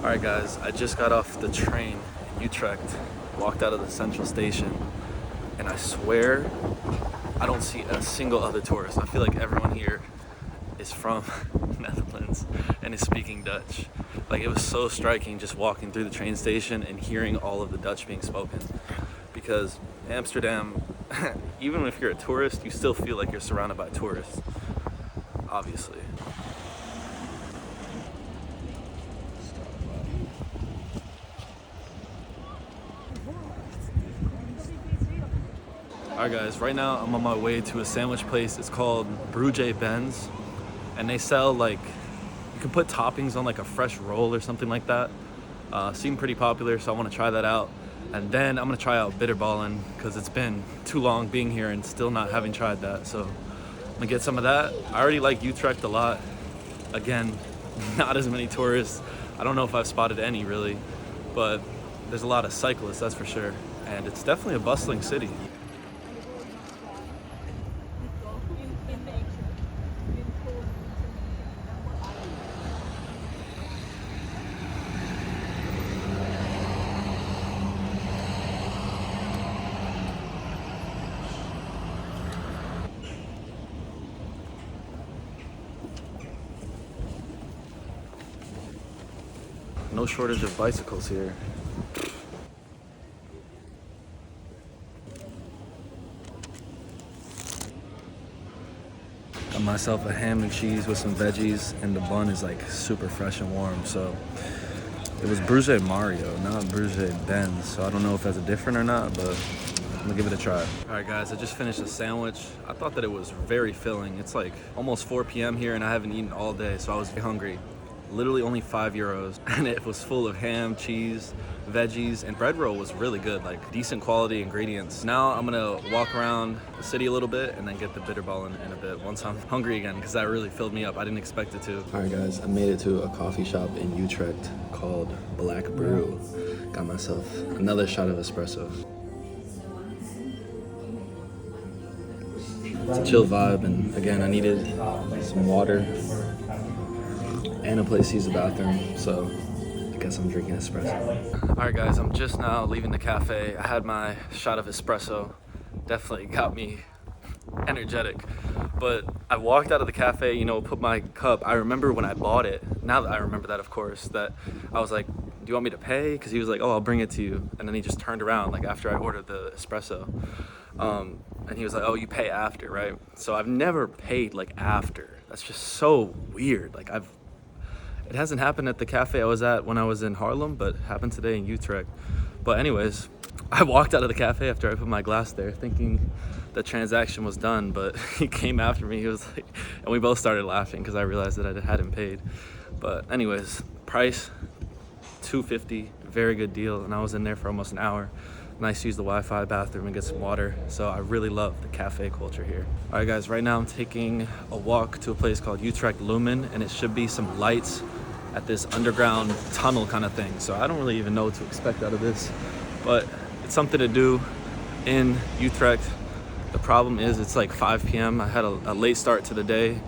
Alright guys, I just got off the train in Utrecht, walked out of the central station, and I swear I don't see a single other tourist. I feel like everyone here is from Netherlands and is speaking Dutch. Like, it was so striking just walking through the train station and hearing all of the Dutch being spoken. Because Amsterdam, even if you're a tourist, you still feel like you're surrounded by tourists, obviously. Alright guys, right now I'm on my way to a sandwich place. It's called Broodje, and they sell, like, you can put toppings on like a fresh roll or something like that. Seemed pretty popular, so I want to try that out. And then I'm gonna try out bitterballen because it's been too long being here and still not having tried that. So I'm gonna get some of that. I already like Utrecht a lot. Again, not as many tourists. I don't know if I've spotted any really, but there's a lot of cyclists, that's for sure. And it's definitely a bustling city. No shortage of bicycles here. Got myself a ham and cheese with some veggies, and the bun is like super fresh and warm. So it was Broodje Mario, not Broodje Benz. So I don't know if that's different or not, but I'm gonna give it a try. All right guys, I just finished a sandwich. I thought that it was very filling. It's like almost 4 p.m. here and I haven't eaten all day, so I was hungry. Literally only €5, and it was full of ham, cheese, veggies, and bread roll was really good, like decent quality ingredients. Now I'm gonna walk around the city a little bit and then get the bitterballen in a bit once I'm hungry again, because that really filled me up. I didn't expect it to. All right guys, I made it to a coffee shop in Utrecht called Black Brew. Got myself another shot of espresso. It's a chill vibe, and again, I needed some water and a place to use the bathroom, so I guess I'm drinking espresso. All right guys, I'm just now leaving the cafe. I had my shot of espresso. Definitely got me energetic. But I walked out of the cafe, you know, put my cup. I remember when I bought it, now that I remember that, of course, that I was like, do you want me to pay? Because he was like, oh, I'll bring it to you. And then he just turned around, like, after I ordered the espresso. And he was like, oh, you pay after, right? So I've never paid, like, after. That's just so weird. Like, it hasn't happened at the cafe I was at when I was in Haarlem, but happened today in Utrecht. But anyways, I walked out of the cafe after I put my glass there thinking the transaction was done, but he came after me. He was like, and we both started laughing because I realized that I hadn't paid. But anyways, price, $2.50, very good deal. And I was in there for almost an hour. Nice to use the Wi-Fi bathroom and get some water. So I really love the cafe culture here. All right guys, right now I'm taking a walk to a place called Utrecht Lumen, and it should be some lights at this underground tunnel kind of thing. So I don't really even know what to expect out of this, but it's something to do in Utrecht. The problem is it's like 5 p.m. I had a late start to the day,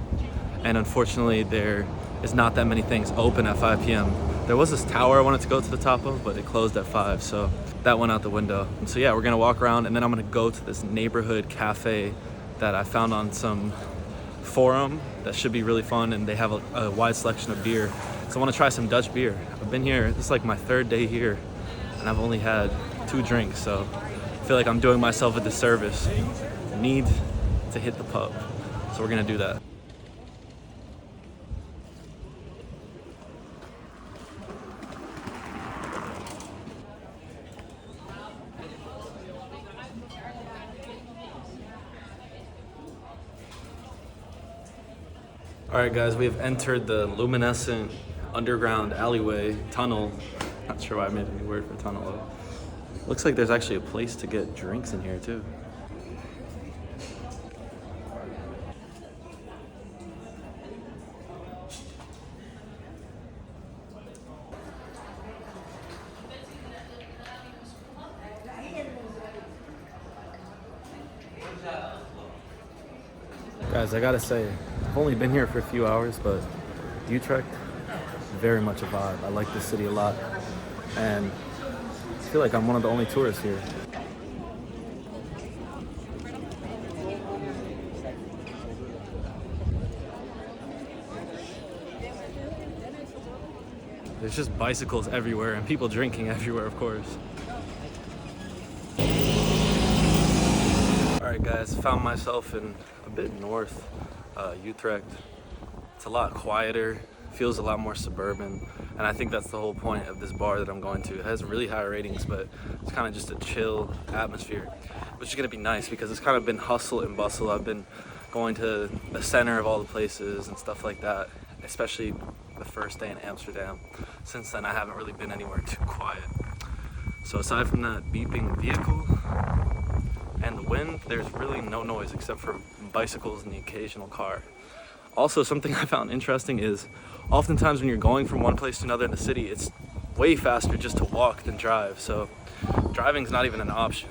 and unfortunately there is not that many things open at 5 p.m. There was this tower I wanted to go to the top of, but it closed at 5, so that went out the window. And so yeah, we're gonna walk around, and then I'm gonna go to this neighborhood cafe that I found on some forum that should be really fun, and they have a wide selection of beer. So I want to try some Dutch beer. I've been here, this is like my 3rd day here, and I've only had 2 drinks, so I feel like I'm doing myself a disservice. I need to hit the pub, so we're gonna do that. All right guys, we have entered the luminescent underground alleyway tunnel. Not sure why I made a new word for tunnel. Looks like there's actually a place to get drinks in here too. Guys, I gotta say, I've only been here for a few hours, but Utrecht, very much a vibe. I like this city a lot, and I feel like I'm one of the only tourists here. There's just bicycles everywhere and people drinking everywhere, of course. All right, guys, found myself in a bit north, Utrecht. It's a lot quieter, feels a lot more suburban, and I think that's the whole point of this bar that I'm going to. It has really high ratings, but it's kind of just a chill atmosphere, which is gonna be nice because it's kind of been hustle and bustle. I've been going to the center of all the places and stuff like that, especially the first day in Amsterdam. Since then, I haven't really been anywhere too quiet. So aside from that beeping vehicle and the wind, there's really no noise except for bicycles and the occasional car. Also, something I found interesting is oftentimes when you're going from one place to another in the city, it's way faster just to walk than drive. So driving's not even an option.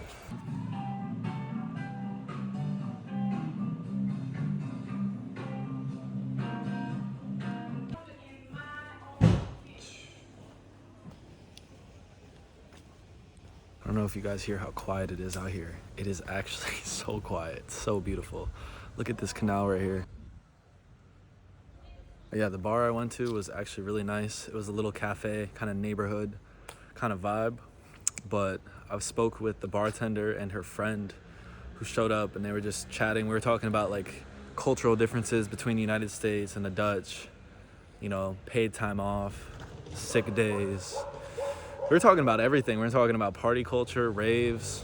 I don't know if you guys hear how quiet it is out here. It is actually so quiet, it's so beautiful. Look at this canal right here. Yeah, the bar I went to was actually really nice. It was a little cafe, kind of neighborhood kind of vibe. But I spoke with the bartender and her friend who showed up, and they were just chatting. We were talking about like cultural differences between the United States and the Dutch, you know, paid time off, sick days. We were talking about everything. We were talking about party culture, raves,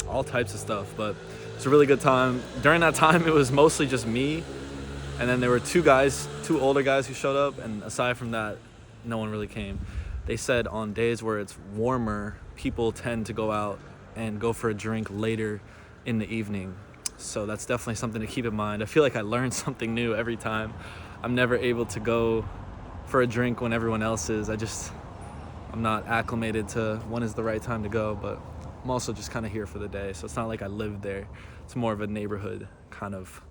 all types of stuff, but it's a really good time. During that time, it was mostly just me, and then there were two older guys who showed up, and aside from that, no one really came. They said on days where it's warmer, people tend to go out and go for a drink later in the evening. So that's definitely something to keep in mind. I feel like I learn something new every time. I'm never able to go for a drink when everyone else is. I'm not acclimated to when is the right time to go, but I'm also just kind of here for the day. So it's not like I live there. It's more of a neighborhood kind of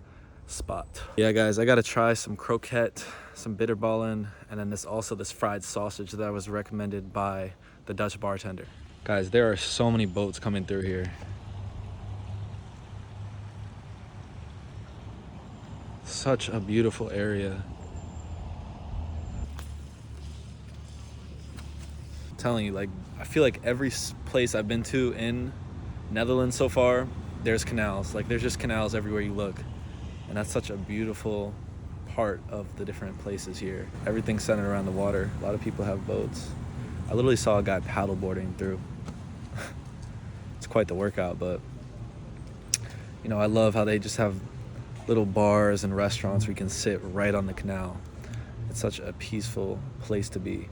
spot. Yeah, guys, I gotta try some kroket, some bitterballen, and then this fried sausage that was recommended by the Dutch bartender. Guys, there are so many boats coming through here. Such a beautiful area. Telling you, like, I feel like every place I've been to in Netherlands so far, there's canals. Like, there's just canals everywhere you look, and that's such a beautiful part of the different places here. Everything's centered around the water. A lot of people have boats. I literally saw a guy paddleboarding through. It's quite the workout, but you know, I love how they just have little bars and restaurants where you can sit right on the canal. It's such a peaceful place to be.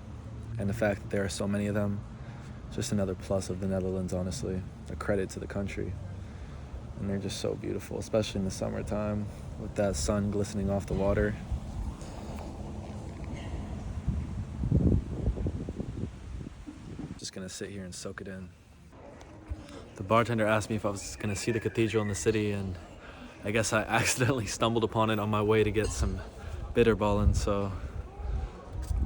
And the fact that there are so many of them, just another plus of the Netherlands, honestly. A credit to the country. And they're just so beautiful, especially in the summertime with that sun glistening off the water. Just gonna sit here and soak it in. The bartender asked me if I was gonna see the cathedral in the city, and I guess I accidentally stumbled upon it on my way to get some bitterballen, so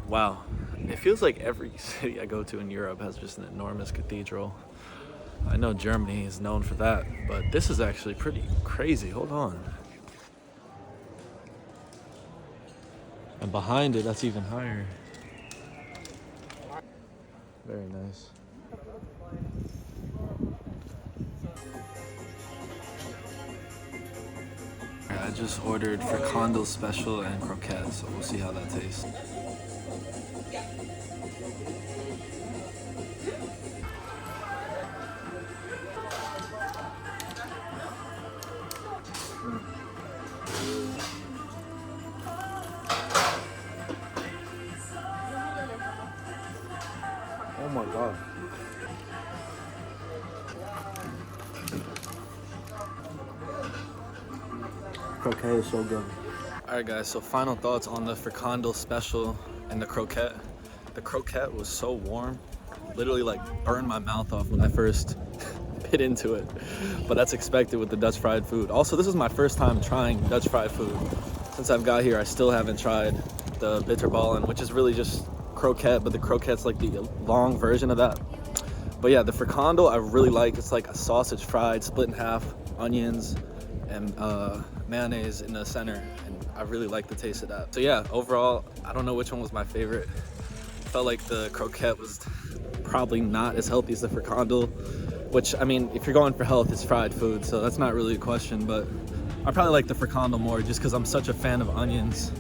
wow. It feels like every city I go to in Europe has just an enormous cathedral. I know Germany is known for that, but this is actually pretty crazy. Hold on. And behind it, that's even higher. Very nice. I just ordered Frikandel special and Kroket, so we'll see how that tastes. Oh my god. Kroket is so good. Alright guys, so final thoughts on the Frikandel special and the Kroket. The Kroket was so warm, literally like burned my mouth off when I first bit into it. But that's expected with the Dutch fried food. Also, this is my first time trying Dutch fried food. Since I've got here, I still haven't tried the bitterballen, which is really just Kroket, but the Kroket's like the long version of that. But yeah, the Frikandel I really like. It's like a sausage fried, split in half, onions, and mayonnaise in the center. And I really like the taste of that. So yeah, overall, I don't know which one was my favorite. Felt like the Kroket was probably not as healthy as the Frikandel, which, I mean, if you're going for health, it's fried food, so that's not really a question. But I probably like the Frikandel more just because I'm such a fan of onions.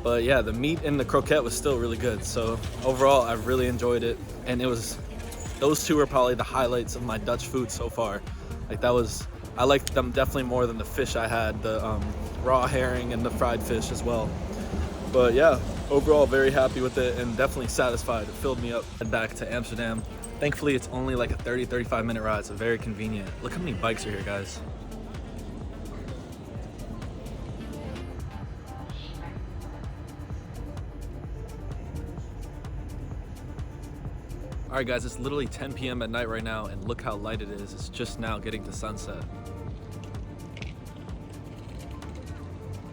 But yeah, the meat in the Kroket was still really good. So overall, I really enjoyed it. And those two were probably the highlights of my Dutch food so far. Like I liked them definitely more than the fish I had, the raw herring and the fried fish as well. But yeah, overall very happy with it and definitely satisfied. It filled me up. And back to Amsterdam. Thankfully, it's only like a 30-35 minute ride, so very convenient. Look how many bikes are here, guys. All right, guys, it's literally 10 p.m. at night right now, and look how light it is. It's just now getting to sunset.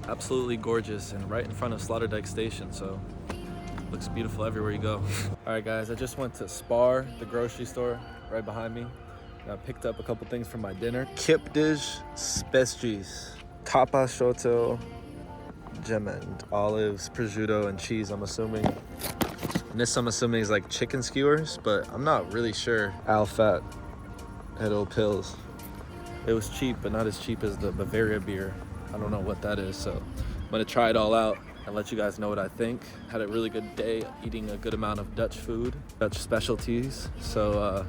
Absolutely gorgeous, and right in front of Sloterdijk Station, so looks beautiful everywhere you go. All right, guys, I just went to Spar, the grocery store right behind me. And I picked up a couple things for my dinner. Kipdish spesjes, tapa shoto, gemend, olives, prosciutto, and cheese, I'm assuming. And this, I'm assuming, is like chicken skewers, but I'm not really sure. Alfat, Edo pills. It was cheap, but not as cheap as the Bavaria beer. I don't know what that is, so I'm gonna try it all out and let you guys know what I think. Had a really good day eating a good amount of Dutch food, Dutch specialties. So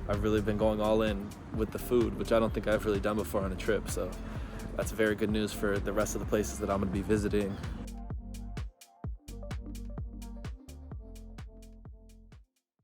I've really been going all in with the food, which I don't think I've really done before on a trip. So that's very good news for the rest of the places that I'm gonna be visiting.